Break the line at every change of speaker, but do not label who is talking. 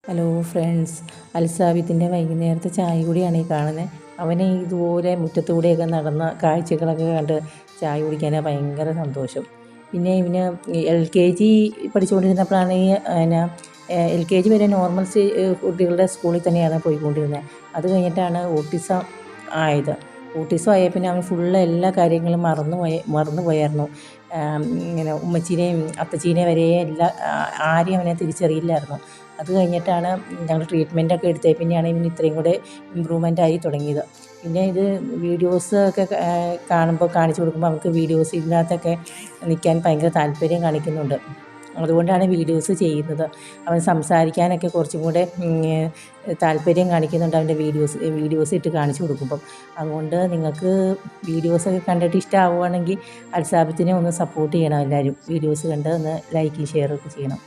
Hello friends, അൽസാബിത്തിൻ്റെ വൈകുന്നേരത്തെ ചായ കൂടിയാണ് ഈ കാണുന്നത്. അവന് ഇതുപോലെ മുറ്റത്തൂടെയൊക്കെ നടന്ന കാഴ്ചകളൊക്കെ കണ്ട് ചായ കുടിക്കാനാണ് ഭയങ്കര സന്തോഷം. പിന്നെ ഇവന് LKG പഠിച്ചുകൊണ്ടിരുന്നപ്പോഴാണ് LKG വരെ നോർമൽ കുട്ടികളുടെ സ്കൂളിൽ തന്നെയാണ് പോയിക്കൊണ്ടിരുന്നത്. അത് കഴിഞ്ഞിട്ടാണ് ഓട്ടിസം ആയത്. ഓട്ടിസം ആയ പിന്നെ അവൻ ഫുള്ള് എല്ലാ കാര്യങ്ങളും മറന്നുപോയായിരുന്നു. ഇങ്ങനെ ഉമ്മച്ചീനെയും അത്തച്ചീനെയും വരെ ആരെയും അവനെ തിരിച്ചറിയില്ലായിരുന്നു. അത് കഴിഞ്ഞിട്ടാണ് ഞങ്ങൾ ട്രീറ്റ്മെൻറ്റൊക്കെ എടുത്തത്. പിന്നെയാണ് ഇവന് ഇത്രയും കൂടെ ഇമ്പ്രൂവ്മെൻ്റ് ആയി തുടങ്ങിയത്. പിന്നെ ഇത് വീഡിയോസൊക്കെ കാണിച്ചു കൊടുക്കുമ്പോൾ അവർക്ക് ഇതിനകത്തൊക്കെ നിൽക്കാൻ ഭയങ്കര താല്പര്യം കാണിക്കുന്നുണ്ട്. അതുകൊണ്ടാണ് വീഡിയോസ് ചെയ്യുന്നത്. അവൻ സംസാരിക്കാനൊക്കെ കുറച്ചും കൂടെ താല്പര്യം കാണിക്കുന്നുണ്ട് അവൻ്റെ വീഡിയോസ് ഇട്ട് കാണിച്ചു കൊടുക്കുമ്പം. അതുകൊണ്ട് നിങ്ങൾക്ക് വീഡിയോസൊക്കെ കണ്ടിട്ട് ഇഷ്ടമാവുകയാണെങ്കിൽ അൽസാബിത്തിനെ ഒന്ന് സപ്പോർട്ട് ചെയ്യണം എല്ലാവരും. വീഡിയോസ് കണ്ട് ഒന്ന് ലൈക്കും ഷെയറൊക്കെ ചെയ്യണം.